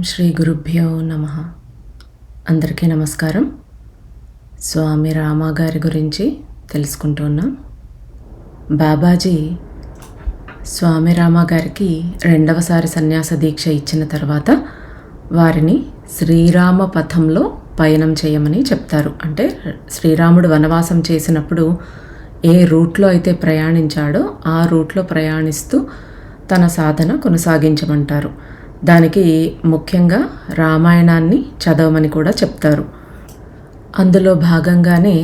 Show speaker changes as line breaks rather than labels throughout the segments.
శ్రీ గురుభ్యో నమః. అందరికీ నమస్కారం. స్వామి రామ గారి గురించి తెలుసుకుంటున్నాం. బాబాజీ స్వామి రామ గారికి రెండవసారి సన్యాస దీక్ష ఇచ్చిన తర్వాత వారిని శ్రీరామ పథంలో పయనం చేయమని చెప్తారు. అంటే శ్రీరాముడు వనవాసం చేసినప్పుడు ఏ రూట్లో అయితే ప్రయాణించాడో ఆ రూట్లో ప్రయాణిస్తూ తన సాధన కొనసాగించమంటారు. దానికి ముఖ్యంగా రామాయణాన్ని చదవమని కూడా చెప్తారు. అందులో భాగంగానే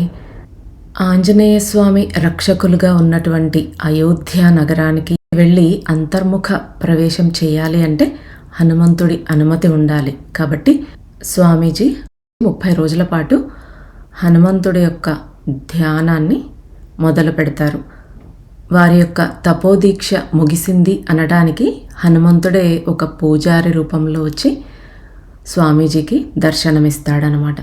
ఆంజనేయ స్వామి రక్షకులుగా ఉన్నటువంటి అయోధ్య నగరానికి వెళ్ళి అంతర్ముఖ ప్రవేశం చేయాలి అంటే హనుమంతుడి అనుమతి ఉండాలి. కాబట్టి స్వామీజీ 30 రోజుల పాటు హనుమంతుడి యొక్క ధ్యానాన్ని మొదలు పెడతారు. వారి యొక్క తపోదీక్ష ముగిసింది అనడానికి హనుమంతుడే ఒక పూజారి రూపంలో వచ్చి స్వామీజీకి దర్శనమిస్తాడనమాట.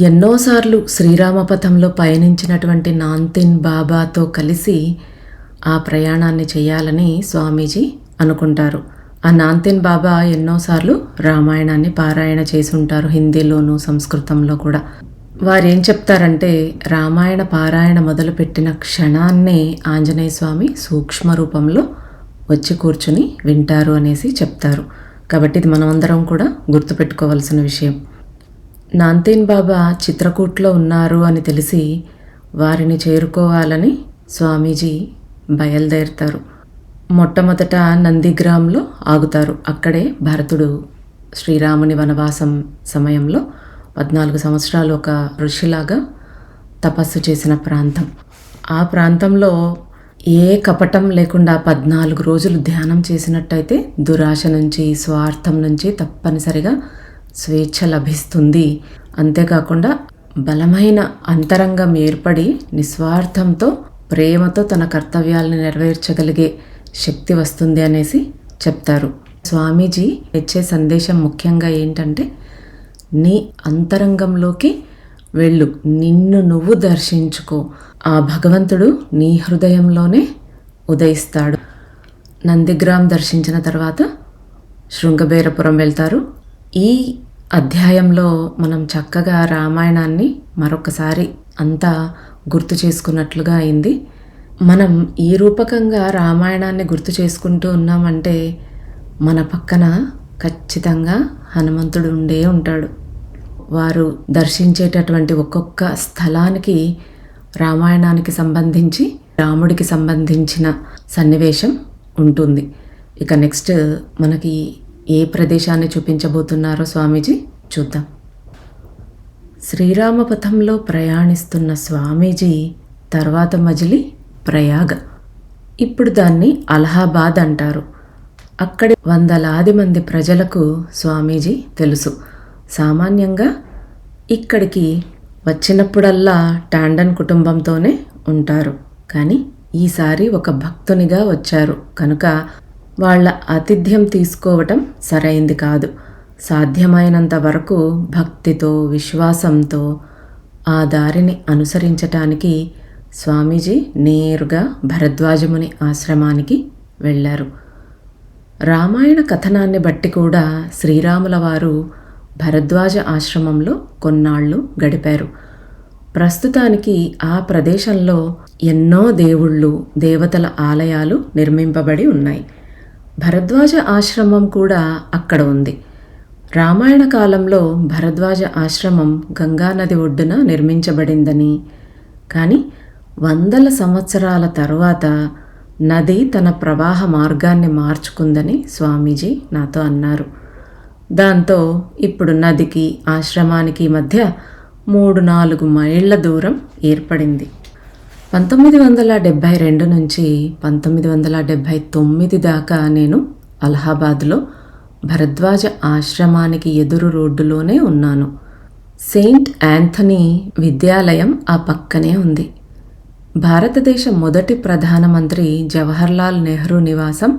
ఎన్నోసార్లు శ్రీరామపథంలో పయనించినటువంటి నాంతిన్ బాబాతో కలిసి ఆ ప్రయాణాన్ని చేయాలని స్వామీజీ అనుకుంటారు. ఆ నాంతిన్ బాబా ఎన్నోసార్లు రామాయణాన్ని పారాయణ చేసి ఉంటారు, హిందీలోను సంస్కృతంలో కూడా. వారు ఏం చెప్తారంటే రామాయణ పారాయణ మొదలుపెట్టిన క్షణాన్నే ఆంజనేయ స్వామి సూక్ష్మ రూపంలో వచ్చి కూర్చుని వింటారు అనేసి చెప్తారు. కాబట్టి ఇది మనమందరం కూడా గుర్తుపెట్టుకోవాల్సిన విషయం. నాంతీన్ బాబా చిత్రకూట్లో ఉన్నారు అని తెలిసి వారిని చేరుకోవాలని స్వామీజీ బయలుదేరుతారు. మొట్టమొదట నందిగ్రామ్లో ఆగుతారు. అక్కడే భరతుడు శ్రీరాముని వనవాసం సమయంలో 14 సంవత్సరాలు ఒక ఋషిలాగా తపస్సు చేసిన ప్రాంతం. ఆ ప్రాంతంలో ఏ కపటం లేకుండా 14 రోజులు ధ్యానం చేసినట్టయితే దురాశ నుంచి, స్వార్థం నుంచి తప్పనిసరిగా స్వేచ్ఛ లభిస్తుంది. అంతేకాకుండా బలమైన అంతరంగం ఏర్పడి నిస్వార్థంతో, ప్రేమతో తన కర్తవ్యాలను నెరవేర్చగలిగే శక్తి వస్తుంది అనేసి చెప్తారు. స్వామీజీ ఇచ్చే సందేశం ముఖ్యంగా ఏంటంటే, నీ అంతరంగంలోకి వెళ్ళు, నిన్ను నువ్వు దర్శించుకో, ఆ భగవంతుడు నీ హృదయంలోనే ఉదయిస్తాడు. నందిగ్రామ్ దర్శించిన తర్వాత శృంగబేరపురం వెళ్తారు. ఈ అధ్యాయంలో మనం చక్కగా రామాయణాన్ని మరొకసారి అంతా గుర్తు చేసుకున్నట్లుగా అయింది. మనం ఈ రూపకంగా రామాయణాన్ని గుర్తు చేసుకుంటూ ఉన్నామంటే మన పక్కన ఖచ్చితంగా హనుమంతుడు ఉండే ఉంటాడు. వారు దర్శించేటటువంటి ఒక్కొక్క స్థలానికి రామాయణానికి సంబంధించి, రాముడికి సంబంధించిన సన్నివేశం ఉంటుంది. ఇక నెక్స్ట్ మనకి ఏ ప్రదేశాన్ని చూపించబోతున్నారో స్వామీజీ చూద్దాం. శ్రీరామపథంలో ప్రయాణిస్తున్న స్వామీజీ తర్వాత మజిలీ ప్రయాగ. ఇప్పుడు దాన్ని అలహాబాద్ అంటారు. అక్కడి వందలాది మంది ప్రజలకు స్వామీజీ తెలుసు. సామాన్యంగా ఇక్కడికి వచ్చినప్పుడల్లా టాండన్ కుటుంబంతోనే ఉంటారు. కానీ ఈసారి ఒక భక్తునిగా వచ్చారు కనుక వాళ్ళ ఆతిథ్యం తీసుకోవటం సరైంది కాదు. సాధ్యమైనంత వరకు భక్తితో, విశ్వాసంతో ఆ దారిని అనుసరించటానికి స్వామీజీ నేరుగా భరద్వాజముని ఆశ్రమానికి వెళ్ళారు. రామాయణ కథనాన్ని బట్టి కూడా శ్రీరాముల వారు భరద్వాజ ఆశ్రమంలో కొన్నాళ్ళు గడిపారు. ప్రస్తుతానికి ఆ ప్రదేశంలో ఎన్నో దేవుళ్ళు, దేవతల ఆలయాలు నిర్మింపబడి ఉన్నాయి. భరద్వాజ ఆశ్రమం కూడా అక్కడ ఉంది. రామాయణ కాలంలో భరద్వాజ ఆశ్రమం గంగానది ఒడ్డున నిర్మించబడిందని, కానీ 100 సంవత్సరాల తరువాత నది తన ప్రవాహ మార్గాన్ని మార్చుకుందని స్వామీజీ నాతో అన్నారు. దాంతో ఇప్పుడు నదికి, ఆశ్రమానికి మధ్య 3-4 మైళ్ళ దూరం ఏర్పడింది. 1972 నుంచి 1979 దాకా నేను అలహాబాద్లో భరద్వాజ ఆశ్రమానికి ఎదురు రోడ్డులోనే ఉన్నాను. సెయింట్ యాంథనీ విద్యాలయం ఆ పక్కనే ఉంది. భారతదేశ మొదటి ప్రధానమంత్రి జవహర్లాల్ నెహ్రూ నివాసం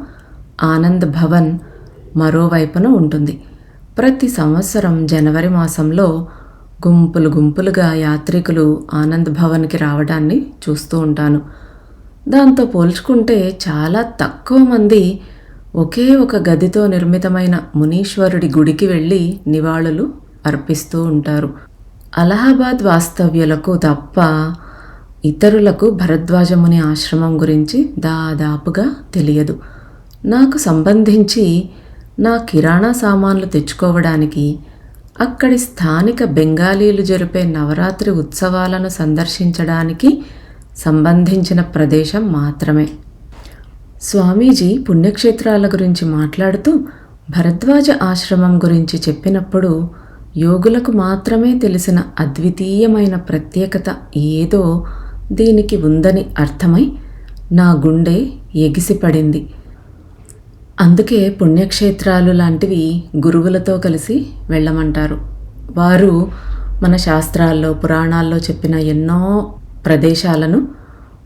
ఆనంద్ భవన్ మరోవైపున ఉంటుంది. ప్రతి సంవత్సరం జనవరి మాసంలో గుంపులుగా యాత్రికులు ఆనంద్ భవన్కి రావడాన్ని చూస్తూ ఉంటాను. దాంతో పోల్చుకుంటే చాలా తక్కువ మంది ఒకే ఒక గదితో నిర్మితమైన మునీశ్వరుడి గుడికి వెళ్ళి నివాళులు అర్పిస్తూ ఉంటారు. అలహాబాద్ వాస్తవ్యులకు తప్ప ఇతరులకు భరద్వాజముని ఆశ్రమం గురించి దాదాపుగా తెలియదు. నాకు సంబంధించి నా కిరాణా సామాన్లు తెచ్చుకోవడానికి, అక్కడి స్థానిక బెంగాలీలు జరిపే నవరాత్రి ఉత్సవాలను సందర్శించడానికి సంబంధించిన ప్రదేశం మాత్రమే. స్వామీజీ పుణ్యక్షేత్రాల గురించి మాట్లాడుతూ భరద్వాజ ఆశ్రమం గురించి చెప్పినప్పుడు యోగులకు మాత్రమే తెలిసిన అద్వితీయమైన ప్రత్యేకత ఏదో దీనికి ఉందని అర్థమై నా గుండె ఎగిసిపడింది. అందుకే పుణ్యక్షేత్రాలు లాంటివి గురువులతో కలిసి వెళ్ళమంటారు. వారు మన శాస్త్రాల్లో పురాణాల్లో చెప్పిన ఎన్నో ప్రదేశాలను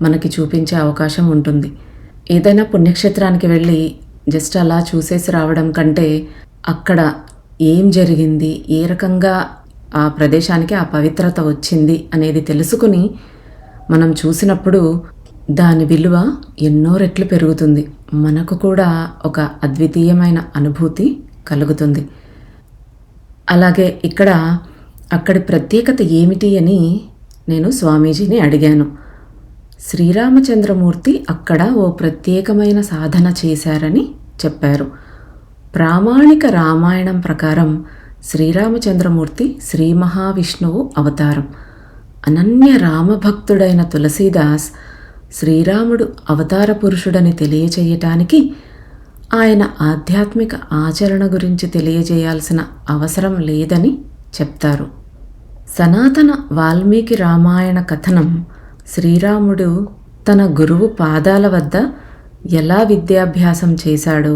మనకి చూపించే అవకాశం ఉంటుంది. ఏదైనా పుణ్యక్షేత్రానికి వెళ్ళి జస్ట్ అలా చూసేసి రావడం కంటే అక్కడ ఏం జరిగింది, ఏ రకంగా ఆ ప్రదేశానికి ఆ పవిత్రత వచ్చింది అనేది తెలుసుకుని మనం చూసినప్పుడు దాని విలువ ఎన్నో రెట్లు పెరుగుతుంది. మనకు కూడా ఒక అద్వితీయమైన అనుభూతి కలుగుతుంది. అలాగే ఇక్కడ అక్కడి ప్రత్యేకత ఏమిటి అని నేను స్వామీజీని అడిగాను. శ్రీరామచంద్రమూర్తి అక్కడ ఓ ప్రత్యేకమైన సాధన చేశారని చెప్పారు. ప్రామాణిక రామాయణం ప్రకారం శ్రీరామచంద్రమూర్తి శ్రీ మహావిష్ణువు అవతారం. అనన్య రామభక్తుడైన తులసీదాస్ శ్రీరాముడు అవతార పురుషుడని తెలియచేయటానికి ఆయన ఆధ్యాత్మిక ఆచరణ గురించి తెలియజేయాల్సిన అవసరం లేదని చెప్తారు. సనాతన వాల్మీకి రామాయణ కథనం శ్రీరాముడు తన గురువు పాదాల వద్ద ఎలా విద్యాభ్యాసం చేశాడో,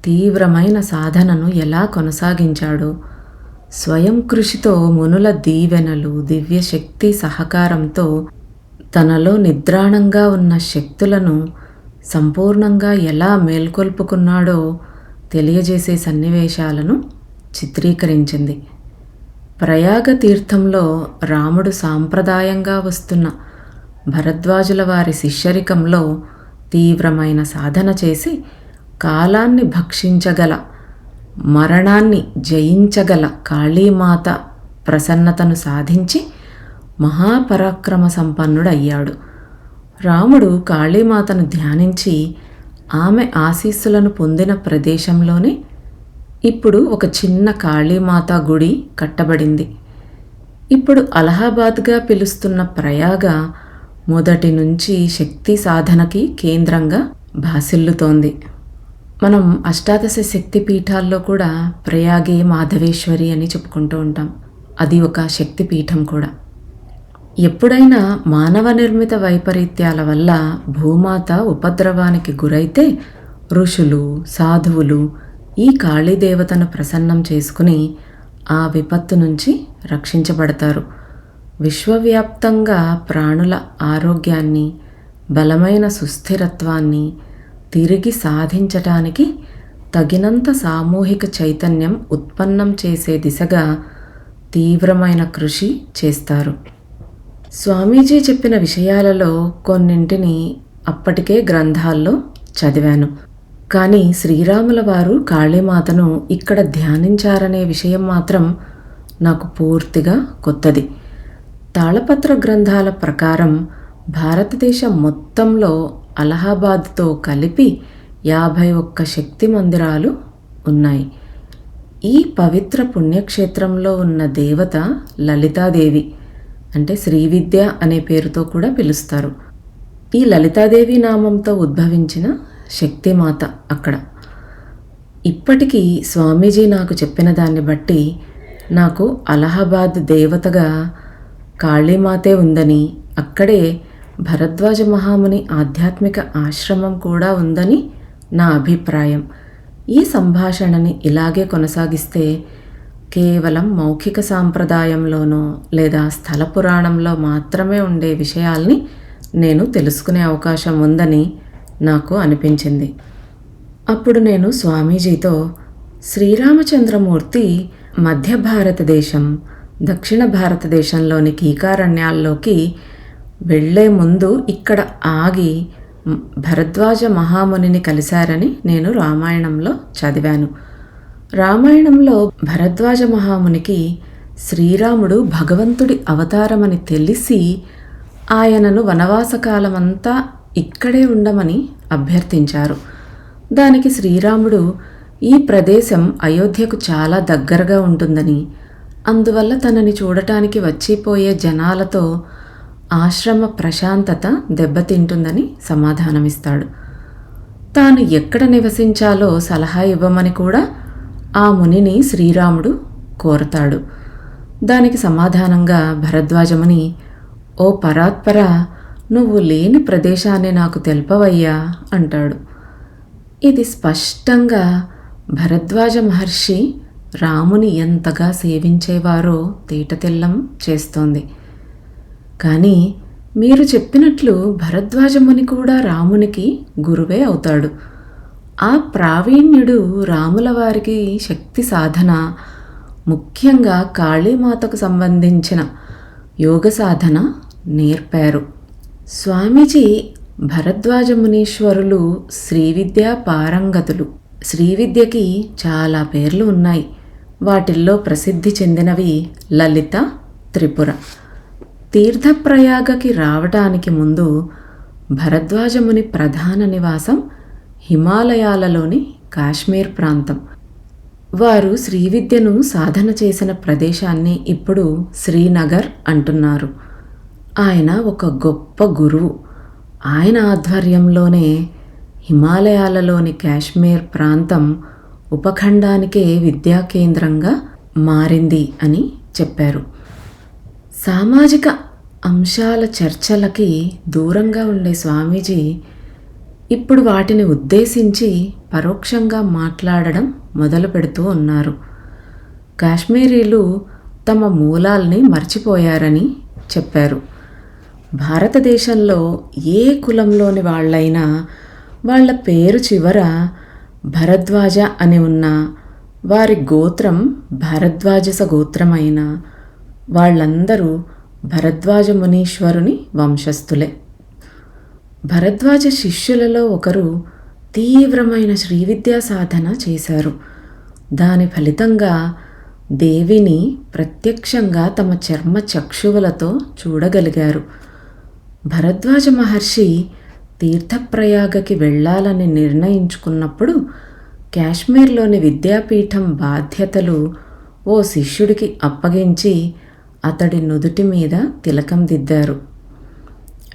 తీవ్రమైన సాధనను ఎలా కొనసాగించాడో, స్వయం కృషితో మునుల దీవెనలు, దివ్యశక్తి సహకారంతో తనలో నిద్రాణంగా ఉన్న శక్తులను సంపూర్ణంగా ఎలా మేల్కొల్పుకున్నాడో తెలియజేసే సన్నివేశాలను చిత్రీకరించింది. ప్రయాగ తీర్థంలో రాముడు సాంప్రదాయంగా వస్తున్న భరద్వాజుల వారి శిష్యరికంలో తీవ్రమైన సాధన చేసి కాలాన్ని భక్షించగల, మరణాన్ని జయించగల కాళీమాత ప్రసన్నతను సాధించి మహాపరాక్రమ సంపన్నుడయ్యాడు. రాముడు కాళీమాతను ధ్యానించి ఆమె ఆశీస్సులను పొందిన ప్రదేశంలోనే ఇప్పుడు ఒక చిన్న కాళీమాత గుడి కట్టబడింది. ఇప్పుడు అలహాబాద్గా పిలుస్తున్న ప్రయాగ మొదటి నుంచి శక్తి సాధనకి కేంద్రంగా భాసిల్లుతోంది. మనం అష్టాదశ శక్తి పీఠాల్లో కూడా ప్రయాగే మాధవేశ్వరి అని చెప్పుకుంటూ ఉంటాం. అది ఒక శక్తి పీఠం కూడా. ఎప్పుడైనా మానవ నిర్మిత వైపరీత్యాల వల్ల భూమాత ఉపద్రవానికి గురైతే ఋషులు, సాధువులు ఈ కాళీదేవతను ప్రసన్నం చేసుకుని ఆ విపత్తు నుంచి రక్షించబడతారు. విశ్వవ్యాప్తంగా ప్రాణుల ఆరోగ్యాన్ని, బలమైన సుస్థిరత్వాన్ని తిరిగి సాధించటానికి తగినంత సామూహిక చైతన్యం ఉత్పన్నం చేసే దిశగా తీవ్రమైన కృషి చేస్తారు. స్వామీజీ చెప్పిన విషయాలలో కొన్నింటిని అప్పటికే గ్రంథాల్లో చదివాను. కానీ శ్రీరాముల వారు కాళీమాతను ఇక్కడ ధ్యానించారనే విషయం మాత్రం నాకు పూర్తిగా కొత్తది. తాళపత్ర గ్రంథాల ప్రకారం భారతదేశం మొత్తంలో అలహాబాద్తో కలిపి 51 శక్తి మందిరాలు ఉన్నాయి. ఈ పవిత్ర పుణ్యక్షేత్రంలో ఉన్న దేవత లలితాదేవి, అంటే శ్రీవిద్య అనే పేరుతో కూడా పిలుస్తారు. ఈ లలితాదేవి నామంతో ఉద్భవించిన శక్తిమాత అక్కడ. ఇప్పటికీ స్వామీజీ నాకు చెప్పిన దాన్ని బట్టి నాకు అలహాబాద్ దేవతగా కాళీమాతే ఉందని, అక్కడే భరద్వాజ మహాముని ఆధ్యాత్మిక ఆశ్రమం కూడా ఉందని నా అభిప్రాయం. ఈ సంభాషణని ఇలాగే కొనసాగిస్తే కేవలం మౌఖిక సాంప్రదాయంలోనో లేదా స్థల పురాణంలో మాత్రమే ఉండే విషయాల్ని నేను తెలుసుకునే అవకాశం ఉందని నాకు అనిపించింది. అప్పుడు నేను స్వామీజీతో శ్రీరామచంద్రమూర్తి మధ్య భారతదేశం, దక్షిణ భారతదేశంలోని కీకారణ్యాల్లోకి వెళ్లే ముందు ఇక్కడ ఆగి భరద్వాజ మహామునిని కలిశారని నేను రామాయణంలో చదివాను. రామాయణంలో భరద్వాజ మహామునికి శ్రీరాముడు భగవంతుడి అవతారమని తెలిసి ఆయనను వనవాసకాలమంతా ఇక్కడే ఉండమని అభ్యర్థించారు. దానికి శ్రీరాముడు ఈ ప్రదేశం అయోధ్యకు చాలా దగ్గరగా ఉంటుందని, అందువల్ల తనని చూడటానికి వచ్చిపోయే జనాలతో ఆశ్రమ ప్రశాంతత దెబ్బతింటుందని సమాధానమిస్తాడు. తాను ఎక్కడ నివసించాలో సలహా ఇవ్వమని కూడా ఆ మునిని శ్రీరాముడు కోరతాడు. దానికి సమాధానంగా భరద్వాజముని, ఓ పరాత్పర, నువ్వు లేని ప్రదేశాన్ని నాకు తెలుపవయ్యా అంటాడు. ఇది స్పష్టంగా భరద్వాజ మహర్షి రాముని ఎంతగా సేవించేవారో తేటతెల్లం చేస్తోంది. కానీ మీరు చెప్పినట్లు భరద్వాజముని కూడా రామునికి గురువే అవుతాడు. ఆ ప్రావీణ్యుడు రాముల వారికి శక్తి సాధన, ముఖ్యంగా కాళీమాతకు సంబంధించిన యోగ సాధన నేర్పారు. స్వామీజీ భరద్వాజ మునీశ్వరులు శ్రీవిద్యా పారంగతులు. శ్రీవిద్యకి చాలా పేర్లు ఉన్నాయి. వాటిల్లో ప్రసిద్ధి చెందినవి లలిత, త్రిపుర. తీర్థప్రయాగకి రావటానికి ముందు భరద్వాజముని ప్రధాన నివాసం హిమాలయాలలోని కాశ్మీర్ ప్రాంతం. వారు శ్రీవిద్యను సాధన చేసిన ప్రదేశాన్ని ఇప్పుడు శ్రీనగర్ అంటున్నారు. ఆయన ఒక గొప్ప గురువు. ఆయన ఆధ్వర్యంలోనే హిమాలయాలలోని కాశ్మీర్ ప్రాంతం ఉపఖండానికే విద్యా కేంద్రంగా మారింది అని చెప్పారు. సామాజిక అంశాల చర్చలకి దూరంగా ఉండే స్వామీజీ ఇప్పుడు వాటిని ఉద్దేశించి పరోక్షంగా మాట్లాడడం మొదలు పెడుతూ ఉన్నారు. కాశ్మీరీలు తమ మూలాల్ని మర్చిపోయారని చెప్పారు. భారతదేశంలో ఏ కులంలోని వాళ్ళైనా వాళ్ళ పేరు చివర భరద్వాజ అని ఉన్న, వారి గోత్రం భారద్వాజస గోత్రమైన వాళ్ళందరూ భరద్వాజ మునీశ్వరుని వంశస్థులే. భరద్వాజ శిష్యులలో ఒకరు తీవ్రమైన శ్రీవిద్యా సాధన చేశారు. దాని ఫలితంగా దేవిని ప్రత్యక్షంగా తమ చర్మ చక్షువులతో చూడగలిగారు. భరద్వాజ మహర్షి తీర్థప్రయాగకి వెళ్ళాలని నిర్ణయించుకున్నప్పుడు కాశ్మీర్లోని విద్యాపీఠం బాధ్యతలు ఓ శిష్యుడికి అప్పగించి అతడి నుదుటి మీద తిలకం దిద్దారు.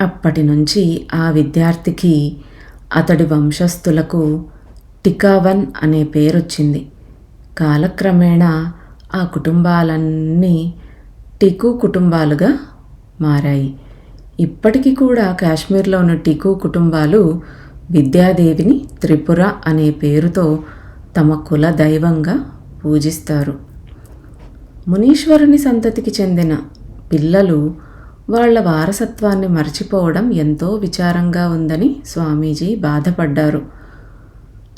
అప్పటి నుంచి ఆ విద్యార్థికి, అతడి వంశస్థులకు టికావన్ అనే పేరొచ్చింది. కాలక్రమేణా ఆ కుటుంబాలన్నీ టికు కుటుంబాలుగా మారాయి. ఇప్పటికీ కూడా కాశ్మీర్లోని టికు కుటుంబాలు విద్యాదేవిని త్రిపుర అనే పేరుతో తమ కుల దైవంగా పూజిస్తారు. మునీశ్వరుని సంతతికి చెందిన పిల్లలు వాళ్ల వారసత్వాన్ని మర్చిపోవడం ఎంతో విచారంగా ఉందని స్వామీజీ బాధపడ్డారు.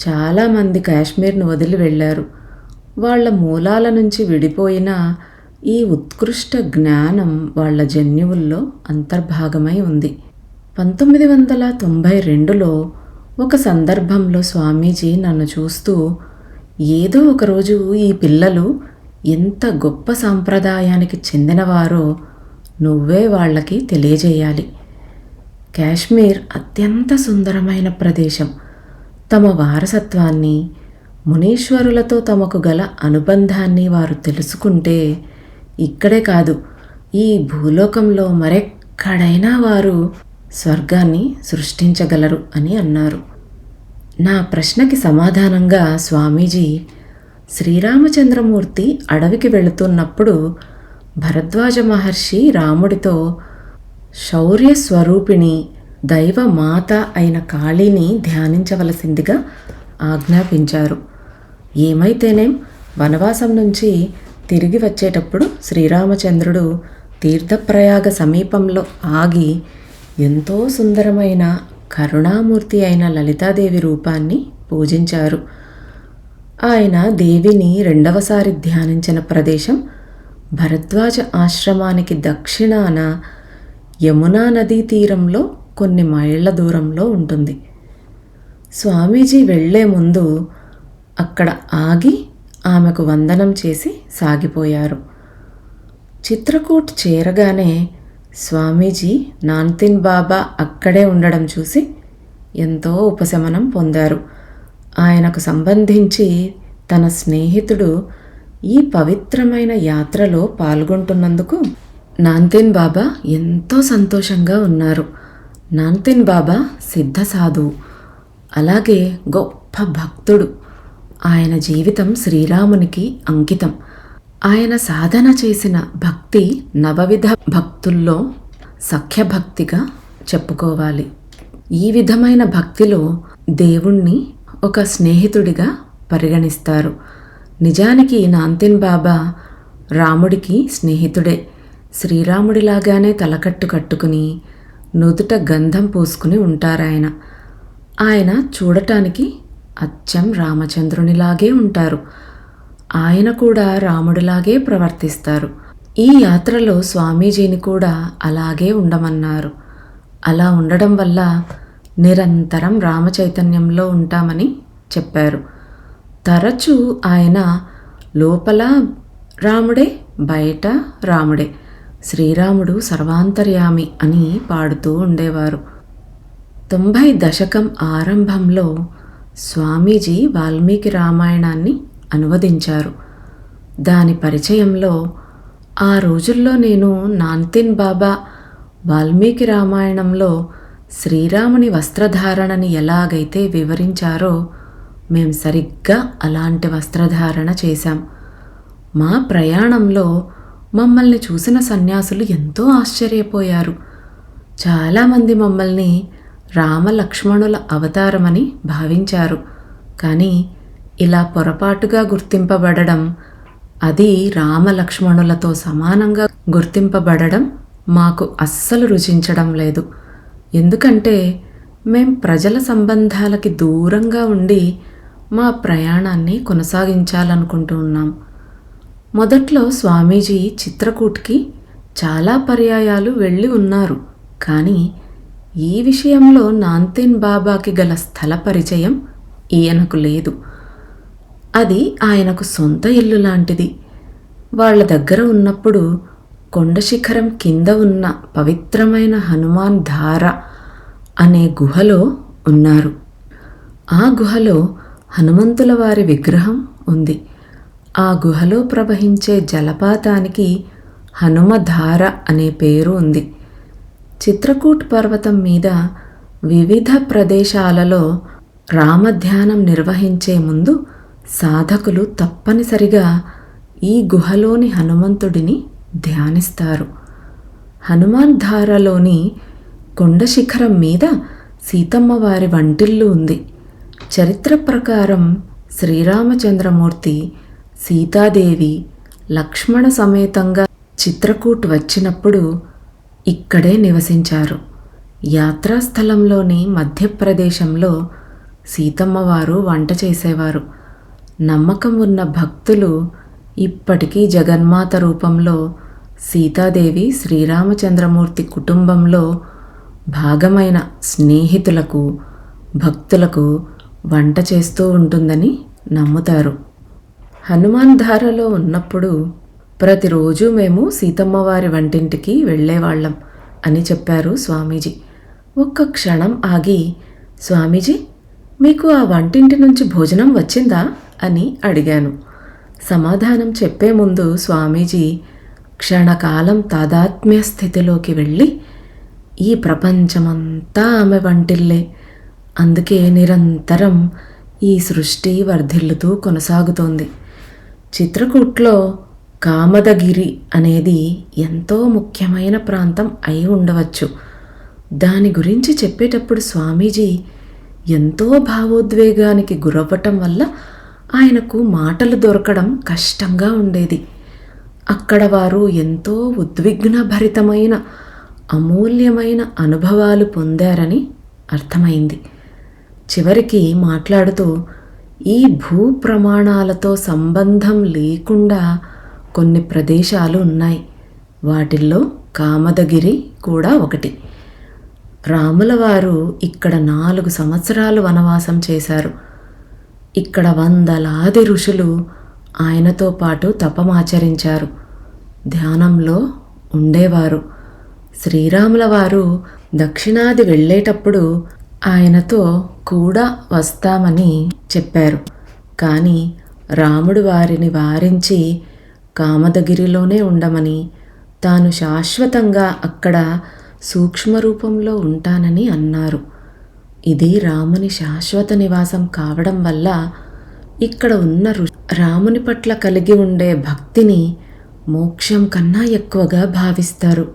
చాలామంది కాశ్మీర్ను వదిలి వెళ్ళారు. వాళ్ల మూలాల నుంచి విడిపోయిన ఈ ఉత్కృష్ట జ్ఞానం వాళ్ల జన్యువుల్లో అంతర్భాగమై ఉంది. 1992లో ఒక సందర్భంలో స్వామీజీ నన్ను చూస్తూ, ఏదో ఒకరోజు ఈ పిల్లలు ఎంత గొప్ప సాంప్రదాయానికి చెందినవారో నువ్వే వాళ్ళకి తెలియజేయాలి. కాశ్మీర్ అత్యంత సుందరమైన ప్రదేశం. తమ వారసత్వాన్ని, మునీశ్వరులతో తమకు గల అనుబంధాన్ని వారు తెలుసుకుంటే ఇక్కడే కాదు, ఈ భూలోకంలో మరెక్కడైనా వారు స్వర్గాన్ని సృష్టించగలరు అని అన్నారు. నా ప్రశ్నకి సమాధానంగా స్వామీజీ, శ్రీరామచంద్రమూర్తి అడవికి వెళుతున్నప్పుడు భరద్వాజ మహర్షి రాముడితో శౌర్య స్వరూపిణి దైవమాత అయిన కాళీని ధ్యానించవలసిందిగా ఆజ్ఞాపించారు. ఏమైతేనేం వనవాసం నుంచి తిరిగి వచ్చేటప్పుడు శ్రీరామచంద్రుడు తీర్థప్రయాగ సమీపంలో ఆగి ఎంతో సుందరమైన కరుణామూర్తి అయిన లలితాదేవి రూపాన్ని పూజించారు. ఆయన దేవిని రెండవసారి ధ్యానించిన ప్రదేశం భరద్వాజ ఆశ్రమానికి దక్షిణాన యమునా నదీ తీరంలో కొన్ని మైళ్ళ దూరంలో ఉంటుంది. స్వామీజీ వెళ్లే ముందు అక్కడ ఆగి ఆమెకు వందనం చేసి సాగిపోయారు. చిత్రకూట్ చేరగానే స్వామీజీ నాన్తిన్ బాబా అక్కడే ఉండడం చూసి ఎంతో ఉపశమనం పొందారు. ఆయనకు సంబంధించి తన స్నేహితుడు ఈ పవిత్రమైన యాత్రలో పాల్గొంటున్నందుకు నాన్తిన్ బాబా ఎంతో సంతోషంగా ఉన్నారు. నాన్తిన్ బాబా సిద్ధ సాధువు, అలాగే గొప్ప భక్తుడు. ఆయన జీవితం శ్రీరామునికి అంకితం. ఆయన సాధన చేసిన భక్తి నవవిధ భక్తుల్లో సఖ్యభక్తిగా చెప్పుకోవాలి. ఈ విధమైన భక్తిలో దేవుణ్ణి ఒక స్నేహితుడిగా పరిగణిస్తారు. నిజానికి నాన్తిన్ బాబా రాముడికి స్నేహితుడే. శ్రీరాముడిలాగానే తలకట్టు కట్టుకుని నుదుట గంధం పూసుకుని ఉంటారాయన. ఆయన చూడటానికి అచ్చం రామచంద్రునిలాగే ఉంటారు. ఆయన కూడా రాముడిలాగే ప్రవర్తిస్తారు. ఈ యాత్రలో స్వామీజీని కూడా అలాగే ఉండమన్నారు. అలా ఉండడం వల్ల నిరంతరం రామచైతన్యంలో ఉంటామని చెప్పారు. తరచూ ఆయన లోపల రాముడే, బయట రాముడే, శ్రీరాముడు సర్వాంతర్యామి అని పాడుతూ ఉండేవారు. 90 దశకం ఆరంభంలో స్వామీజీ వాల్మీకి రామాయణాన్ని అనువదించారు. దాని పరిచయంలో ఆ రోజుల్లో నేను నాన్తిన్ బాబా వాల్మీకి రామాయణంలో శ్రీరాముని వస్త్రధారణని ఎలాగైతే వివరించారో మేం సరిగ్గా అలాంటి వస్త్రధారణ చేశాం. మా ప్రయాణంలో మమ్మల్ని చూసిన సన్యాసులు ఎంతో ఆశ్చర్యపోయారు. చాలామంది మమ్మల్ని రామలక్ష్మణుల అవతారమని భావించారు. కానీ ఇలా పొరపాటుగా గుర్తింపబడడం, అది రామలక్ష్మణులతో సమానంగా గుర్తింపబడడం మాకు అస్సలు రుచించడం లేదు. ఎందుకంటే మేం ప్రజల సంబంధాలకి దూరంగా ఉండి మా ప్రయాణాన్ని కొనసాగించాలనుకుంటూ ఉన్నాం. మొదట్లో స్వామీజీ చిత్రకూట్కి చాలా పర్యాయాలు వెళ్ళి ఉన్నారు. కానీ ఈ విషయంలో నాన్తిన్ బాబాకి గల స్థల పరిచయం ఈయనకు లేదు. అది ఆయనకు సొంత ఇల్లు లాంటిది. వాళ్ళ దగ్గర ఉన్నప్పుడు కొండ శిఖరం కింద ఉన్న పవిత్రమైన హనుమాన్ ధార అనే గుహలో ఉన్నారు. ఆ గుహలో హనుమంతుల వారి విగ్రహం ఉంది. ఆ గుహలో ప్రవహించే జలపాతానికి హనుమధార అనే పేరు ఉంది. చిత్రకూట్ పర్వతం మీద వివిధ ప్రదేశాలలో రామధ్యానం నిర్వహించే ముందు సాధకులు తప్పనిసరిగా ఈ గుహలోని హనుమంతుడిని ధ్యానిస్తారు. హనుమాన్ ధారలోని కొండ శిఖరం మీద సీతమ్మ వారి వంటిల్లు ఉంది. చరిత్ర ప్రకారం శ్రీరామచంద్రమూర్తి, సీతాదేవి, లక్ష్మణ సమేతంగా చిత్రకూట్ వచ్చినప్పుడు ఇక్కడే నివసించారు. యాత్రాస్థలంలోని మధ్యప్రదేశంలో సీతమ్మవారు వంట చేసేవారు. నమ్మకం ఉన్న భక్తులు ఇప్పటికీ జగన్మాత రూపంలో సీతాదేవి శ్రీరామచంద్రమూర్తి కుటుంబంలో భాగమైన స్నేహితులకు, భక్తులకు వంట చేస్తూ ఉంటుందని నమ్ముతారు. హనుమాన్ ధారలో ఉన్నప్పుడు ప్రతిరోజు మేము సీతమ్మవారి వంటింటికి వెళ్ళేవాళ్ళం అని చెప్పారు స్వామీజీ. ఒక్క క్షణం ఆగి, స్వామీజీ మీకు ఆ వంటింటి నుంచి భోజనం వచ్చిందా అని అడిగాను. సమాధానం చెప్పే ముందు స్వామీజీ క్షణకాలం తాదాత్మ్య స్థితిలోకి వెళ్ళి, ఈ ప్రపంచమంతా ఆమె వంటిల్లే, అందుకే నిరంతరం ఈ సృష్టి వర్ధిల్లుతూ కొనసాగుతోంది. చిత్రకూట్లో కామదగిరి అనేది ఎంతో ముఖ్యమైన ప్రాంతం అయి ఉండవచ్చు. దాని గురించి చెప్పేటప్పుడు స్వామీజీ ఎంతో భావోద్వేగానికి గురవ్వటం వల్ల ఆయనకు మాటలు దొరకడం కష్టంగా ఉండేది. అక్కడ వారు ఎంతో ఉద్విగ్నభరితమైన అమూల్యమైన అనుభవాలు పొందారని అర్థమైంది. చివరికి మాట్లాడుతూ, ఈ భూ ప్రమాణాలతో సంబంధం లేకుండా కొన్ని ప్రదేశాలు ఉన్నాయి. వాటిల్లో కామదగిరి కూడా ఒకటి. రాముల వారు ఇక్కడ 4 సంవత్సరాలు వనవాసం చేశారు. ఇక్కడ వందలాది ఋషులు ఆయనతో పాటు తపమాచరించారు, ధ్యానంలో ఉండేవారు. శ్రీరాముల వారు దక్షిణాది వెళ్ళేటప్పుడు ఆయనతో కూడా వస్తామని చెప్పారు. కానీ రాముడు వారిని వారించి కామదగిరిలోనే ఉండమని, తాను శాశ్వతంగా అక్కడ సూక్ష్మరూపంలో ఉంటానని అన్నారు. ఇది రాముని శాశ్వత నివాసం కావడం వల్ల ఇక్కడ ఉన్న రాముని పట్ల కలిగి ఉండే భక్తిని మోక్షం కన్నా ఎక్కువగా భావిస్తారు.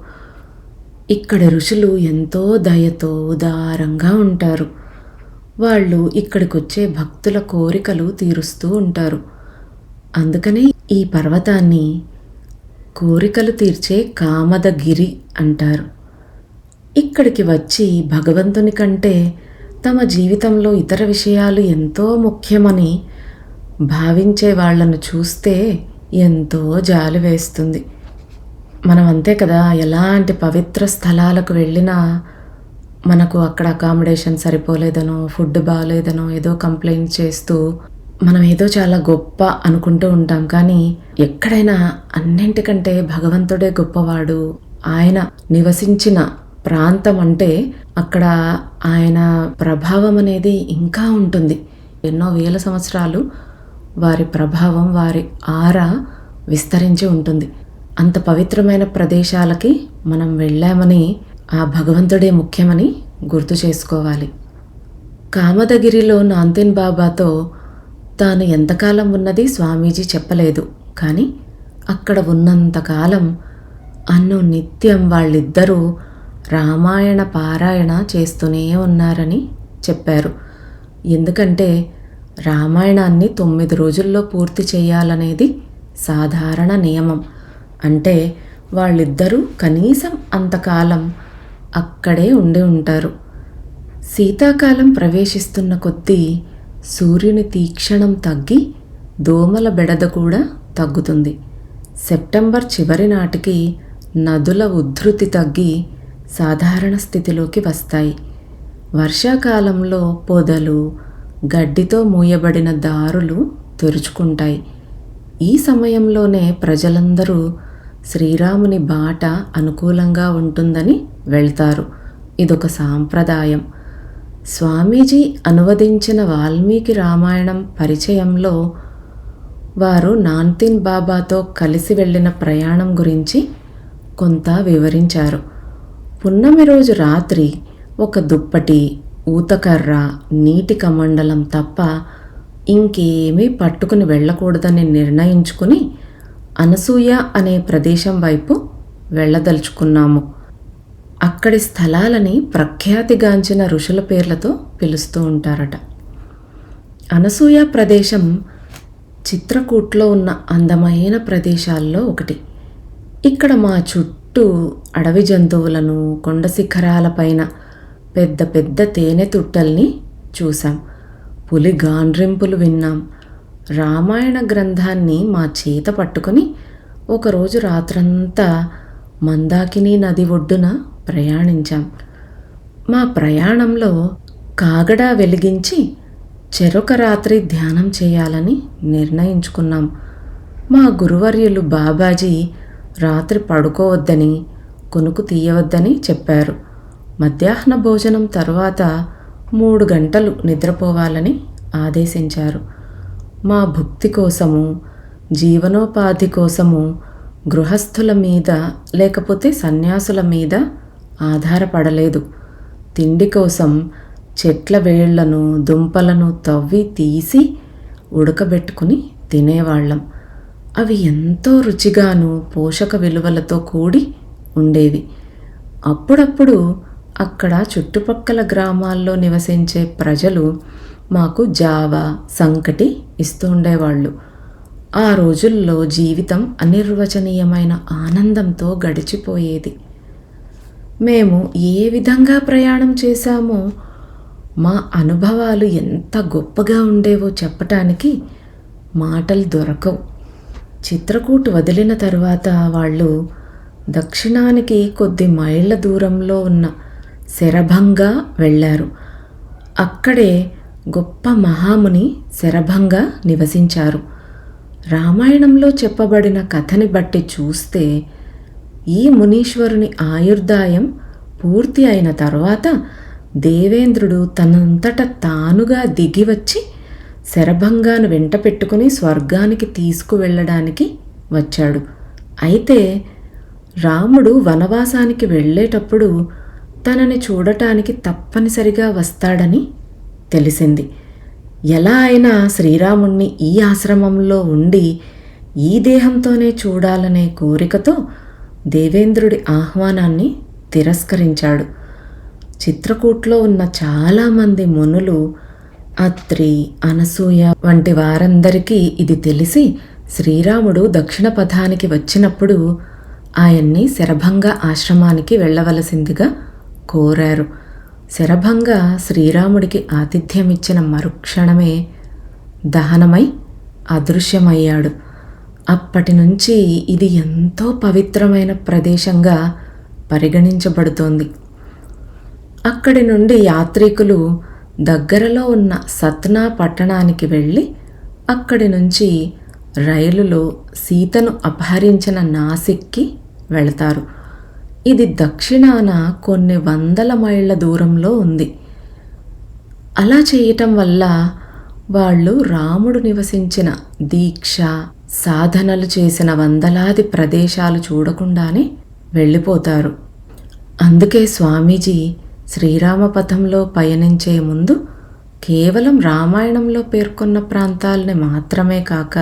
ఇక్కడ ఋషులు ఎంతో దయతో ఉదారంగా ఉంటారు. వాళ్ళు ఇక్కడికి వచ్చే భక్తుల కోరికలు తీరుస్తూ ఉంటారు. అందుకనే ఈ పర్వతాన్ని కోరికలు తీర్చే కామదగిరి అంటారు. ఇక్కడికి వచ్చి భగవంతుని కంటే తమ జీవితంలో ఇతర విషయాలు ఎంతో ముఖ్యమని భావించే వాళ్లను చూస్తే ఎంతో జాలి వేస్తుంది. మనం అంతే కదా, ఎలాంటి పవిత్ర స్థలాలకు వెళ్ళినా మనకు అక్కడ అకామిడేషన్ సరిపోలేదనో, ఫుడ్ బాగాలేదనో ఏదో కంప్లైంట్ చేస్తూ మనం ఏదో చాలా గొప్ప అనుకుంటూ ఉంటాం. కానీ ఎక్కడైనా అన్నింటికంటే భగవంతుడే గొప్పవాడు. ఆయన నివసించిన ప్రాంతం అంటే అక్కడ ఆయన ప్రభావం అనేది ఇంకా ఉంటుంది. ఎన్నో వేల సంవత్సరాలు వారి ప్రభావం, వారి ఆరా విస్తరించి ఉంటుంది. అంత పవిత్రమైన ప్రదేశాలకి మనం వెళ్ళామని, ఆ భగవంతుడే ముఖ్యమని గుర్తు చేసుకోవాలి. కామదగిరిలో నాంతిన్ బాబాతో తాను ఎంతకాలం ఉన్నది స్వామీజీ చెప్పలేదు. కానీ అక్కడ ఉన్నంతకాలం అన్ను నిత్యం వాళ్ళిద్దరూ రామాయణ పారాయణ చేస్తూనే ఉన్నారని చెప్పారు. ఎందుకంటే రామాయణాన్ని 9 రోజుల్లో పూర్తి చేయాలనేది సాధారణ నియమం. అంటే వాళ్ళిద్దరూ కనీసం అంతకాలం అక్కడే ఉండి ఉంటారు. శీతాకాలం ప్రవేశిస్తున్న కొద్దీ సూర్యుని తీక్షణం తగ్గి దోమల బెడద కూడా తగ్గుతుంది. సెప్టెంబర్ చివరి నాటికి నదుల ఉధృతి తగ్గి సాధారణ స్థితిలోకి వస్తాయి. వర్షాకాలంలో పొదలు, గడ్డితో మూయబడిన దారులు తెరుచుకుంటాయి. ఈ సమయంలోనే ప్రజలందరూ శ్రీరాముని బాట అనుకూలంగా ఉంటుందని వెళ్తారు. ఇదొక సాంప్రదాయం. స్వామీజీ అనువదించిన వాల్మీకి రామాయణం పరిచయంలో వారు నాంతిన్ బాబాతో కలిసి వెళ్ళిన ప్రయాణం గురించి కొంత వివరించారు. పున్నమి రోజు రాత్రి ఒక దుప్పటి, ఊతకర్ర, నీటి కమండలం తప్ప ఇంకేమీ పట్టుకుని వెళ్ళకూడదని నిర్ణయించుకుని అనసూయ అనే ప్రదేశం వైపు వెళ్ళదలుచుకున్నాము. అక్కడి స్థలాలని ప్రఖ్యాతిగాంచిన ఋషుల పేర్లతో పిలుస్తూ ఉంటారట. అనసూయ ప్రదేశం చిత్రకూట్లో ఉన్న అందమైన ప్రదేశాల్లో ఒకటి. ఇక్కడ మా చుట్టూ అడవి జంతువులను, కొండ శిఖరాలపైన పెద్ద పెద్ద తేనె తుట్టల్ని చూసాం. పులి గాండ్రింపులు విన్నాం. రామాయణ గ్రంథాన్ని మా చేత పట్టుకొని ఒకరోజు రాత్రంతా మందాకిని నది ఒడ్డున ప్రయాణించాం. మా ప్రయాణంలో కాగడా వెలిగించి చెరొక రాత్రి ధ్యానం చేయాలని నిర్ణయించుకున్నాం. మా గురువర్యులు బాబాజీ రాత్రి పడుకోవద్దని, కొనుకు తీయవద్దని చెప్పారు. మధ్యాహ్న భోజనం తర్వాత 3 గంటలు నిద్రపోవాలని ఆదేశించారు. మా భుక్తి కోసము, జీవనోపాధి కోసము గృహస్థుల మీద లేకపోతే సన్యాసుల మీద ఆధారపడలేదు. తిండి కోసం చెట్ల వేళ్లను, దుంపలను తవ్వి తీసి ఉడకబెట్టుకుని తినేవాళ్ళం. అవి ఎంతో రుచిగాను పోషక విలువలతో కూడి ఉండేవి. అప్పుడప్పుడు అక్కడ చుట్టుపక్కల గ్రామాల్లో నివసించే ప్రజలు మాకు జావా, సంకటి ఇస్తూ ఉండేవాళ్ళు. ఆ రోజుల్లో జీవితం అనిర్వచనీయమైన ఆనందంతో గడిచిపోయేది. మేము ఏ విధంగా ప్రయాణం చేశామో, మా అనుభవాలు ఎంత గొప్పగా ఉండేవో చెప్పటానికి మాటలు దొరకవు. చిత్రకూట్ వదిలిన తరువాత వాళ్ళు దక్షిణానికి కొద్ది మైళ్ళ దూరంలో ఉన్న శరభంగా వెళ్ళారు. అక్కడే గొప్ప మహాముని శరభంగా నివసించారు. రామాయణంలో చెప్పబడిన కథని బట్టి చూస్తే ఈ మునీశ్వరుని ఆయుర్దాయం పూర్తి అయిన తర్వాత దేవేంద్రుడు తనంతట తానుగా దిగివచ్చి శరభంగాను వెంట పెట్టుకుని స్వర్గానికి తీసుకువెళ్ళడానికి వచ్చాడు. అయితే రాముడు వనవాసానికి వెళ్ళేటప్పుడు తనని చూడటానికి తప్పనిసరిగా వస్తాడని తెలిసింది. ఎలా అయినా శ్రీరాముణ్ణి ఈ ఆశ్రమంలో ఉండి ఈ దేహంతోనే చూడాలనే కోరికతో దేవేంద్రుడి ఆహ్వానాన్ని తిరస్కరించాడు. చిత్రకూట్లో ఉన్న చాలామంది మునులు, అత్రి, అనసూయ వంటి వారందరికీ ఇది తెలిసి శ్రీరాముడు దక్షిణ పథానికి వచ్చినప్పుడు ఆయన్ని శరభంగ ఆశ్రమానికి వెళ్ళవలసిందిగా కోరారు. శరభంగ శ్రీరాముడికి ఆతిథ్యమిచ్చిన మరుక్షణమే దహనమై అదృశ్యమయ్యాడు. అప్పటి నుంచి ఇది ఎంతో పవిత్రమైన ప్రదేశంగా పరిగణించబడుతోంది. అక్కడి నుండి యాత్రికులు దగ్గరలో ఉన్న సత్నా పట్టణానికి వెళ్ళి అక్కడి నుంచి రైలులో సీతను అపహరించిన నాసిక్కి వెళతారు. ఇది దక్షిణాన కొన్ని వందల మైళ్ళ దూరంలో ఉంది. అలా చేయటం వల్ల వాళ్ళు రాముడు నివసించిన దీక్ష సాధనలు చేసిన వందలాది ప్రదేశాలు చూడకుండానే వెళ్ళిపోతారు. అందుకే స్వామీజీ శ్రీరామపథంలో పయనించే ముందు కేవలం రామాయణంలో పేర్కొన్న ప్రాంతాలని మాత్రమే కాక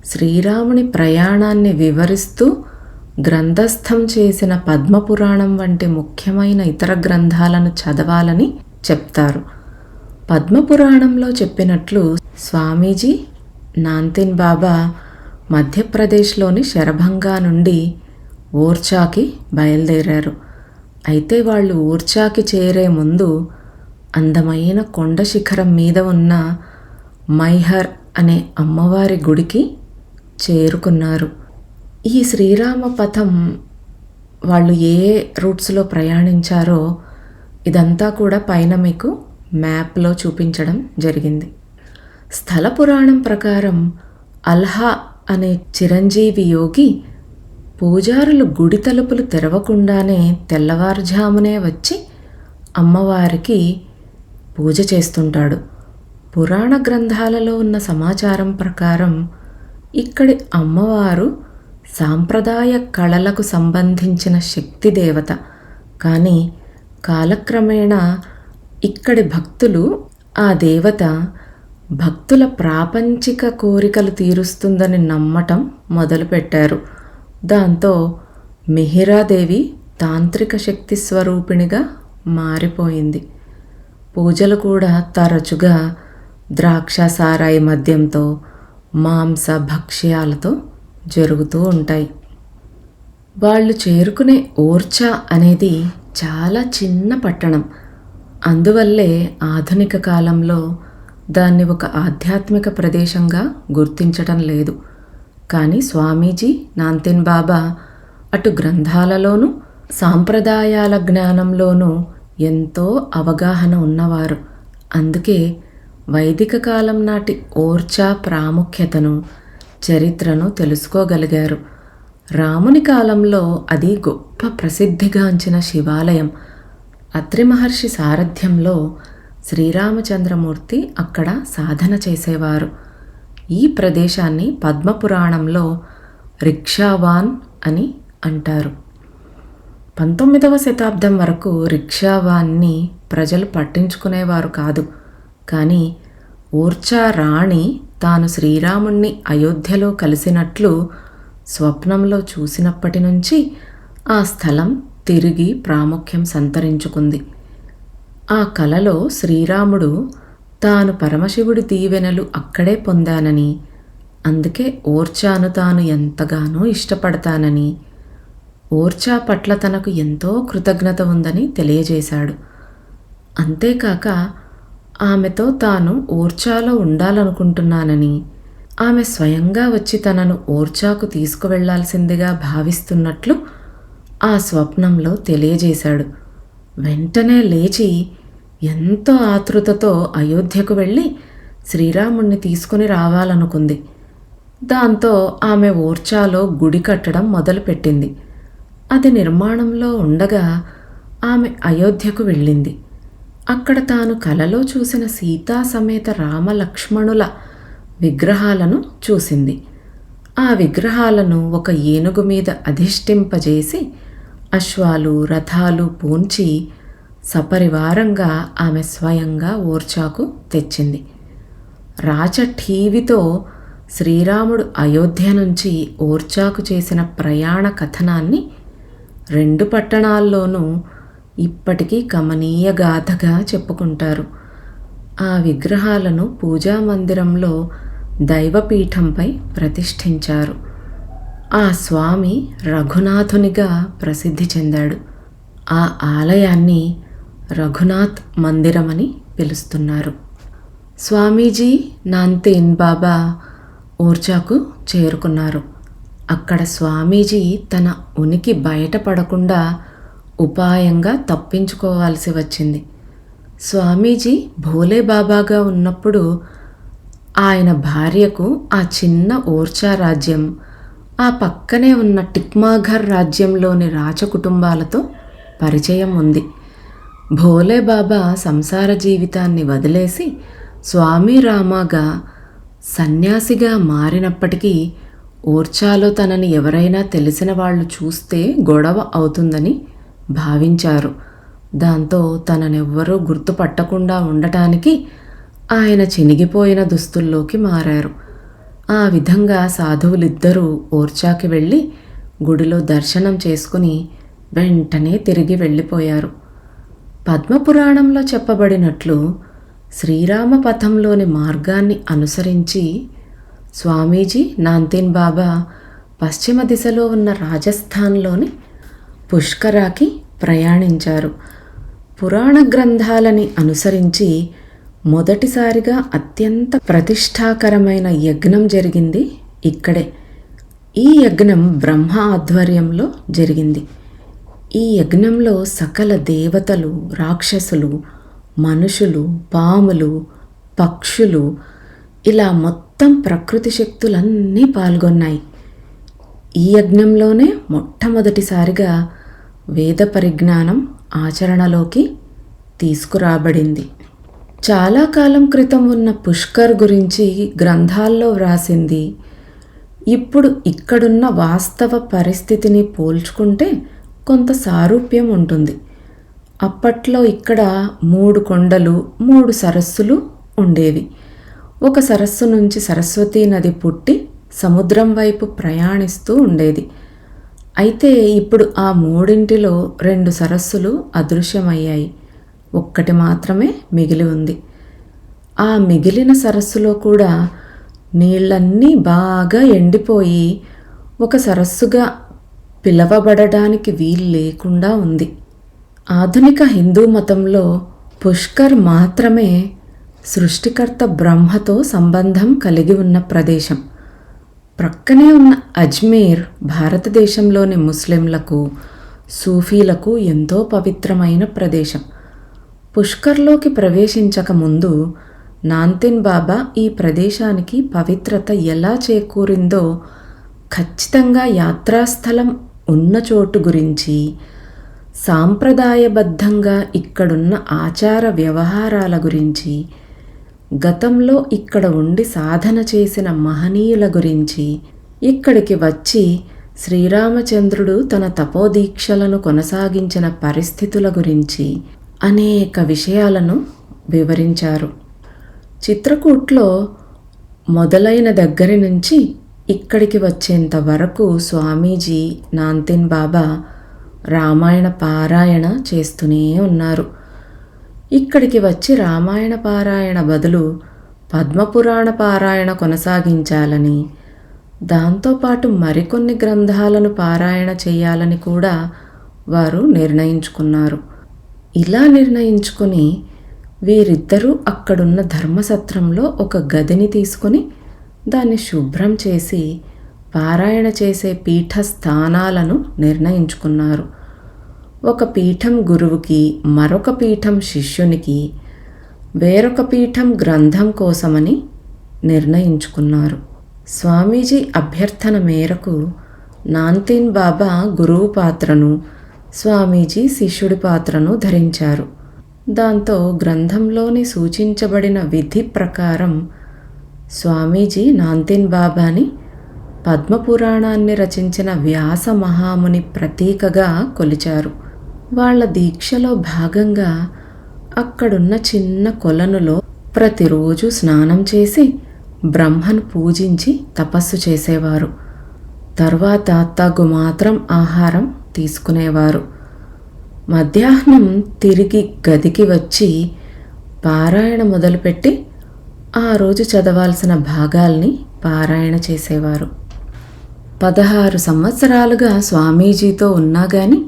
శ్రీరాముని ప్రయాణాన్ని వివరిస్తూ గ్రంథస్థం చేసిన పద్మపురాణం వంటి ముఖ్యమైన ఇతర గ్రంథాలను చదవాలని చెప్తారు. పద్మపురాణంలో చెప్పినట్లు స్వామీజీ నాంతిన్ బాబా మధ్యప్రదేశ్లోని శరభంగా నుండి ఓర్చాకి బయలుదేరారు. అయితే వాళ్ళు ఓర్చాకి చేరే ముందు అందమైన కొండ శిఖరం మీద ఉన్న మైహర్ అనే అమ్మవారి గుడికి చేరుకున్నారు. ఈ శ్రీరామ పథం వాళ్ళు ఏ రూట్స్లో ప్రయాణించారో ఇదంతా కూడా పైన మీకు మ్యాప్లో చూపించడం జరిగింది. స్థల పురాణం ప్రకారం అల్హా అనే చిరంజీవి యోగి పూజారులు గుడి తలుపులు తెరవకుండానే తెల్లవారుజామునే వచ్చి అమ్మవారికి పూజ చేస్తుంటాడు. పురాణ గ్రంథాలలో ఉన్న సమాచారం ప్రకారం ఇక్కడి అమ్మవారు సాంప్రదాయ కళలకు సంబంధించిన శక్తి దేవత. కానీ కాలక్రమేణా ఇక్కడి భక్తులు ఆ దేవత భక్తుల ప్రాపంచిక కోరికలు తీరుస్తుందని నమ్మటం మొదలుపెట్టారు. దాంతో మిహిరాదేవి తాంత్రిక శక్తి స్వరూపిణిగా మారిపోయింది. పూజలు కూడా తరచుగా ద్రాక్ష సారాయి మద్యంతో మాంస భక్ష్యాలతో జరుగుతూ ఉంటాయి. వాళ్ళు చేరుకునే ఓర్చా అనేది చాలా చిన్న పట్టణం. అందువల్లే ఆధునిక కాలంలో దాన్ని ఒక ఆధ్యాత్మిక ప్రదేశంగా గుర్తించటం లేదు. కానీ స్వామీజీ నాంతిన్ బాబా అటు గ్రంథాలలోనూ సాంప్రదాయాల జ్ఞానంలోనూ ఎంతో అవగాహన ఉన్నవారు. అందుకే వైదిక కాలం నాటి ఓర్చా ప్రాముఖ్యతను, చరిత్రను తెలుసుకోగలిగారు. రాముని కాలంలో అది గొప్ప ప్రసిద్ధిగాంచిన శివాలయం. అత్రి మహర్షి సారథ్యంలో శ్రీరామచంద్రమూర్తి అక్కడ సాధన చేసేవారు. ఈ ప్రదేశాన్ని పద్మపురాణంలో రిక్షావాన్ అని అంటారు. 19వ శతాబ్దం వరకు రిక్షావాన్ని ప్రజలు పట్టించుకునేవారు కాదు. కానీ ఓర్చా రాణి తాను శ్రీరాముణ్ణి అయోధ్యలో కలిసినట్లు స్వప్నంలో చూసినప్పటి నుంచి ఆ స్థలం తిరిగి ప్రాముఖ్యం సంతరించుకుంది. ఆ కలలో శ్రీరాముడు తాను పరమశివుడి దీవెనలు అక్కడే పొందానని, అందుకే ఓర్చాను తాను ఎంతగానో ఇష్టపడతానని, ఓర్చా పట్ల తనకు ఎంతో కృతజ్ఞత ఉందని తెలియజేశాడు. అంతేకాక ఆమెతో తాను ఓర్చాలో ఉండాలనుకుంటున్నానని, ఆమె స్వయంగా వచ్చి తనను ఓర్చాకు తీసుకువెళ్లాల్సిందిగా భావిస్తున్నట్లు ఆ స్వప్నంలో తెలియజేశాడు. వెంటనే లేచి ఎంతో ఆతృతతో అయోధ్యకు వెళ్ళి శ్రీరాముణ్ణి తీసుకుని రావాలనుకుంది. దాంతో ఆమె ఓర్చాలో గుడి కట్టడం మొదలుపెట్టింది. అది నిర్మాణంలో ఉండగా ఆమె అయోధ్యకు వెళ్ళింది. అక్కడ తాను కలలో చూసిన సీతా సమేత రామలక్ష్మణుల విగ్రహాలను చూసింది. ఆ విగ్రహాలను ఒక ఏనుగు మీద అధిష్ఠింపజేసి అశ్వాలు రథాలు పూంచి సపరివారంగా ఆమె స్వయంగా ఓర్చాకు తెచ్చింది. రాచఠీవితో శ్రీరాముడు అయోధ్య నుంచి ఓర్చాకు చేసిన ప్రయాణ కథనాన్ని 2 పట్టణాల్లోనూ ఇప్పటికీ కమనీయ గాథగా చెప్పుకుంటారు. ఆ విగ్రహాలను పూజామందిరంలో దైవపీఠంపై ప్రతిష్ఠించారు. ఆ స్వామి రఘునాథునిగా ప్రసిద్ధి చెందాడు. ఆ ఆలయాన్ని రఘునాథ్ మందిరమని పిలుస్తున్నారు. స్వామీజీ నాంతేన్ బాబా ఓర్చాకు చేరుకున్నారు. అక్కడ స్వామీజీ తన ఉనికి బయటపడకుండా ఉపాయంగా తప్పించుకోవాల్సి వచ్చింది. స్వామీజీ భోలే బాబాగా ఉన్నప్పుడు ఆయన భార్యకు ఆ చిన్న ఓర్చా రాజ్యం, ఆ పక్కనే ఉన్న టిక్మాఘర్ రాజ్యంలోని రాచకుటుంబాలతో పరిచయం ఉంది. భోలే బాబా సంసార జీవితాన్ని వదిలేసి స్వామి రామాగా సన్యాసిగా మారినప్పటికీ ఓర్చాలో తనని ఎవరైనా తెలిసిన వాళ్ళు చూస్తే గొడవ అవుతుందని భావించారు. దాంతో తననెవ్వరూ గుర్తుపట్టకుండా ఉండటానికి ఆయన చినిగిపోయిన దుస్తుల్లోకి మారారు. ఆ విధంగా సాధువులిద్దరూ ఓర్చాకి వెళ్ళి గుడిలో దర్శనం చేసుకుని వెంటనే తిరిగి వెళ్ళిపోయారు. పద్మపురాణంలో చెప్పబడినట్లు శ్రీరామ పథంలోని మార్గాన్ని అనుసరించి స్వామీజీ నాంతేన్ బాబా పశ్చిమ దిశలో ఉన్న రాజస్థాన్లోని పుష్కరాకి ప్రయాణించారు. పురాణ గ్రంథాలని అనుసరించి మొదటిసారిగా అత్యంత ప్రతిష్టాకరమైన యజ్ఞం జరిగింది ఇక్కడే. ఈ యజ్ఞం బ్రహ్మ ఆధ్వర్యంలో జరిగింది. ఈ యజ్ఞంలో సకల దేవతలు, రాక్షసులు, మనుషులు, పాములు, పక్షులు ఇలా మొత్తం ప్రకృతి శక్తులన్నీ పాల్గొన్నాయి. ఈ యజ్ఞంలోనే మొట్టమొదటిసారిగా వేద పరిజ్ఞానం ఆచరణలోకి తీసుకురాబడింది. చాలా కాలం క్రితం ఉన్న పుష్కర్ గురించి గ్రంథాల్లో వ్రాసింది ఇప్పుడు ఇక్కడున్న వాస్తవ పరిస్థితిని పోల్చుకుంటే కొంత సారూప్యం ఉంటుంది. అప్పట్లో ఇక్కడ 3 కొండలు, 3 సరస్సులు ఉండేవి. ఒక సరస్సు నుంచి సరస్వతీ నది పుట్టి సముద్రం వైపు ప్రయాణిస్తూ ఉండేది. అయితే ఇప్పుడు ఆ 3 2 సరస్సులు అదృశ్యమయ్యాయి. ఒక్కటి మాత్రమే మిగిలి ఉంది. ఆ మిగిలిన సరస్సులో కూడా నీళ్ళన్నీ బాగా ఎండిపోయి ఒక సరస్సుగా పిలవబడడానికి వీలు లేకుండా ఉంది. ఆధునిక హిందూ మతంలో పుష్కర్ మాత్రమే సృష్టికర్త బ్రహ్మతో సంబంధం కలిగి ఉన్న ప్రదేశం. ప్రక్కనే ఉన్న అజ్మీర్ భారతదేశంలోని ముస్లింలకు, సూఫీలకు ఎంతో పవిత్రమైన ప్రదేశం. పుష్కర్లోకి ప్రవేశించక ముందు నాంతేన్ బాబా ఈ ప్రదేశానికి పవిత్రత ఎలా చేకూరిందో, ఖచ్చితంగా యాత్రాస్థలం ఉన్న చోటు గురించి, సాంప్రదాయబద్ధంగా ఇక్కడున్న ఆచార వ్యవహారాల గురించి, గతంలో ఇక్కడ ఉండి సాధన చేసిన మహనీయుల గురించి, ఇక్కడికి వచ్చి శ్రీరామచంద్రుడు తన తపోదీక్షలను కొనసాగించిన పరిస్థితుల గురించి అనేక విషయాలను వివరించారు. చిత్రకూట్లో మొదలైన దగ్గర నుంచి ఇక్కడికి వచ్చేంత వరకు స్వామీజీ నాంతేన్ బాబా రామాయణ పారాయణ చేస్తూనే ఉన్నారు. ఇక్కడికి వచ్చి రామాయణ పారాయణ బదులు పద్మపురాణ పారాయణ కొనసాగించాలని, దాంతోపాటు మరికొన్ని గ్రంథాలను పారాయణ చేయాలని కూడా వారు నిర్ణయించుకున్నారు. ఇలా నిర్ణయించుకొని వీరిద్దరూ అక్కడున్న ధర్మసత్రంలో ఒక గదిని తీసుకొని దాన్ని శుభ్రం చేసి పారాయణ చేసే పీఠ స్థానాలను నిర్ణయించుకున్నారు. ఒక పీఠం గురువుకి, మరొక పీఠం శిష్యునికి, వేరొక పీఠం గ్రంథం కోసమని నిర్ణయించుకున్నారు. స్వామీజీ అభ్యర్థన మేరకు నాన్తీన్ బాబా గురువు పాత్రను, స్వామీజీ శిష్యుడి పాత్రను ధరించారు. దాంతో గ్రంథంలోని సూచించబడిన విధి ప్రకారం స్వామీజీ నాన్తీన్ బాబాని పద్మపురాణాన్ని రచించిన వ్యాస మహాముని ప్రతీకగా కొలిచారు. వాళ్ళ దీక్షలో భాగంగా అక్కడున్న చిన్న కొలనులో ప్రతిరోజు స్నానం చేసి బ్రహ్మను పూజించి తపస్సు చేసేవారు. తర్వాత తగు మాత్రం ఆహారం తీసుకునేవారు. మధ్యాహ్నం తిరిగి గదికి వచ్చి పారాయణ మొదలుపెట్టి ఆ రోజు చదవాల్సిన భాగాల్ని పారాయణ చేసేవారు. 16 సంవత్సరాలుగా స్వామీజీతో ఉన్నా గాని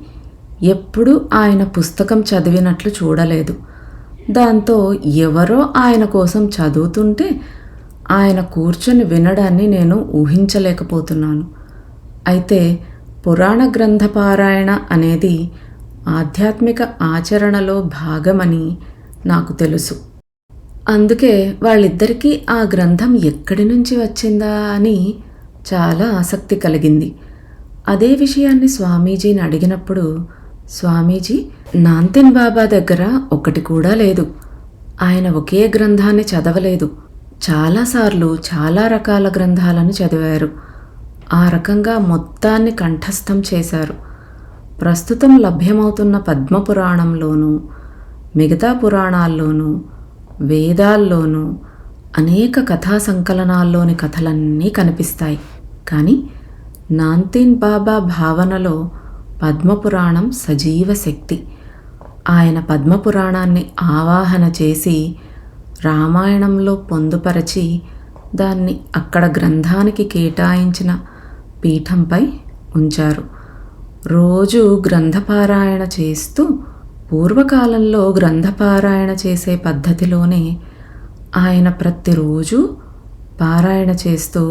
ఎప్పుడూ ఆయన పుస్తకం చదివినట్లు చూడలేదు. దాంతో ఎవరో ఆయన కోసం చదువుతుంటే ఆయన కూర్చొని వినడాన్ని నేను ఊహించలేకపోతున్నాను. అయితే పురాణ గ్రంథ పారాయణ అనేది ఆధ్యాత్మిక ఆచరణలో భాగమని నాకు తెలుసు. అందుకే వాళ్ళిద్దరికీ ఆ గ్రంథం ఎక్కడి నుంచి వచ్చిందా అని చాలా ఆసక్తి కలిగింది. అదే విషయాన్ని స్వామీజీని అడిగినప్పుడు స్వామీజీ, నాన్తీన్ బాబా దగ్గర ఒకటి కూడా లేదు, ఆయన ఒకే గ్రంథాన్ని చదవలేదు, చాలాసార్లు చాలా రకాల గ్రంథాలను చదివారు, ఆ రకంగా మొత్తాన్ని కంఠస్థం చేశారు. ప్రస్తుతం లభ్యమవుతున్న పద్మపురాణంలోనూ, మిగతా పురాణాల్లోనూ, వేదాల్లోనూ అనేక కథా సంకలనాల్లోని కథలన్నీ కనిపిస్తాయి. కానీ నాన్తీన్ బాబా భావనలో పద్మపురాణం సజీవ శక్తి. ఆయన పద్మపురాణాన్ని ఆవాహన చేసి రామాయణంలో పొందుపరచి దాన్ని అక్కడ గ్రంథానికి కేటాయించిన పీఠంపై ఉంచారు. రోజు గ్రంథపారాయణ చేస్తూ, పూర్వకాలంలో గ్రంథపారాయణ చేసే పద్ధతిలోనే ఆయన ప్రతిరోజు పారాయణ చేస్తూ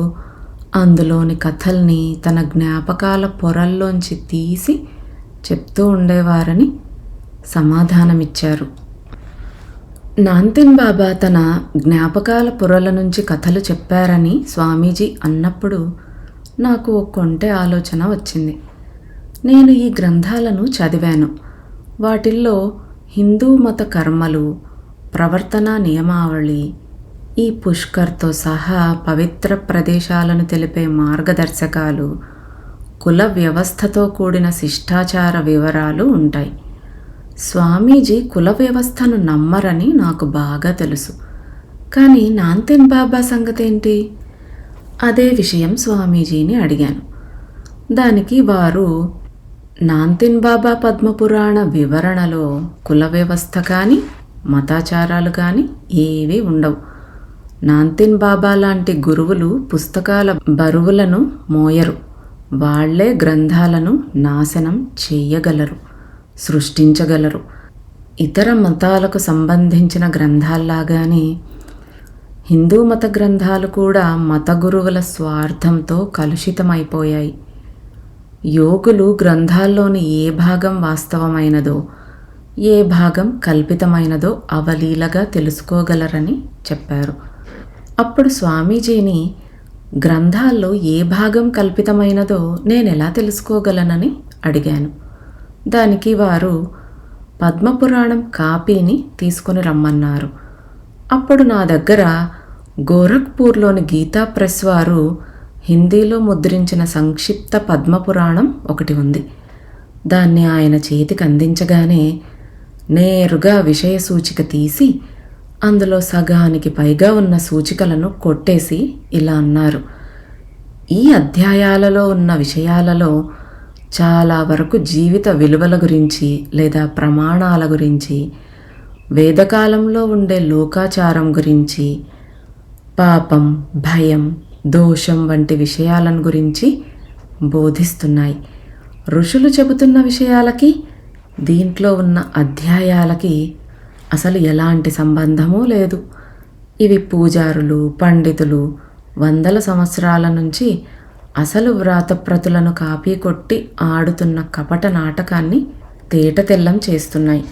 అందులోని కథల్ని తన జ్ఞాపకాల పొరల్లోంచి తీసి చెప్తూ ఉండేవారని సమాధానమిచ్చారు. నాన్తీన్ బాబా తన జ్ఞాపకాల పొరల నుంచి కథలు చెప్పారని స్వామీజీ అన్నప్పుడు నాకు ఒక కొంటె ఆలోచన వచ్చింది. నేను ఈ గ్రంథాలను చదివాను. వాటిల్లో హిందూ మత కర్మలు, ప్రవర్తనా నియమావళి, ఈ పుష్కర్తో సహా పవిత్ర ప్రదేశాలను తెలిపే మార్గదర్శకాలు, కుల వ్యవస్థతో కూడిన శిష్టాచార వివరాలు ఉంటాయి. స్వామీజీ కుల వ్యవస్థను నమ్మరని నాకు బాగా తెలుసు. కానీ నాన్తీన్ బాబా సంగతేంటి? అదే విషయం స్వామీజీని అడిగాను. దానికి వారు, నాన్తీన్ బాబా పద్మపురాణ వివరణలో కుల వ్యవస్థ కానీ మతాచారాలు కానీ ఏవీ ఉండవు. నాన్తీన్ బాబా లాంటి గురువులు పుస్తకాల బరువులను మోయరు. వాళ్లే గ్రంథాలను నాశనం చెయ్యగలరు, సృష్టించగలరు. ఇతర మతాలకు సంబంధించిన గ్రంథాల్లాగానే హిందూ మత గ్రంథాలు కూడా మత గురువుల స్వార్థంతో కలుషితమైపోయాయి. యోగులు గ్రంథాల్లోని ఏ భాగం వాస్తవమైనదో, ఏ భాగం కల్పితమైనదో అవలీలగా తెలుసుకోగలరని చెప్పారు. అప్పుడు స్వామీజీని, గ్రంథాల్లో ఏ భాగం కల్పితమైనదో నేనెలా తెలుసుకోగలనని అడిగాను. దానికి వారు పద్మపురాణం కాపీని తీసుకుని రమ్మన్నారు. అప్పుడు నా దగ్గర గోరఖ్పూర్లోని గీతా ప్రెస్ వారు హిందీలో ముద్రించిన సంక్షిప్త పద్మపురాణం ఒకటి ఉంది. దాన్ని ఆయన చేతికి అందించగానే నేరుగా విషయ సూచిక తీసి అందులో సగానికి పైగా ఉన్న సూచికలను కొట్టేసి ఇలా అన్నారు, ఈ అధ్యాయాలలో ఉన్న విషయాలలో చాలా వరకు జీవిత విలువల గురించి లేదా ప్రమాణాల గురించి, వేదకాలంలో ఉండే లోకాచారం గురించి, పాపం, భయం, దోషం వంటి విషయాలను గురించి బోధిస్తున్నాయి. ఋషులు చెబుతున్న విషయాలకి దీంట్లో ఉన్న అధ్యాయాలకి అసలు ఎలాంటి సంబంధమూ లేదు. ఇవి పూజారులు, పండితులు వందల సంవత్సరాల నుంచి అసలు వ్రాతప్రతులను కాపీ కొట్టి ఆడుతున్న కపట నాటకాన్ని తేట తెల్లం చేస్తున్నాయి.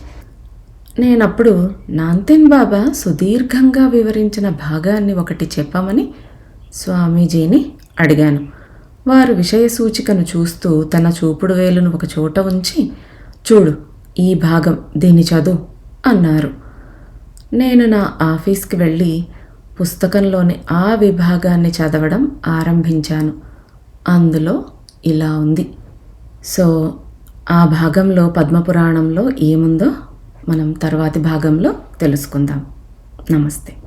నేనప్పుడు నాంతెన్ బాబా సుదీర్ఘంగా వివరించిన భాగాన్ని ఒకటి చెప్పమని స్వామీజీని అడిగాను. వారు విషయ సూచికను చూస్తూ తన చూపుడు వేలును ఒక చోట ఉంచి, చూడు, ఈ భాగం, దీన్ని చదువు అన్నారు. నేను నా ఆఫీస్కి వెళ్ళి పుస్తకంలోని ఆ విభాగాన్ని చదవడం ఆరంభించాను. అందులో ఇలా ఉంది. సో ఆ భాగంలో, పద్మపురాణంలో ఏముందో మనం తర్వాతి భాగంలో తెలుసుకుందాం. నమస్తే.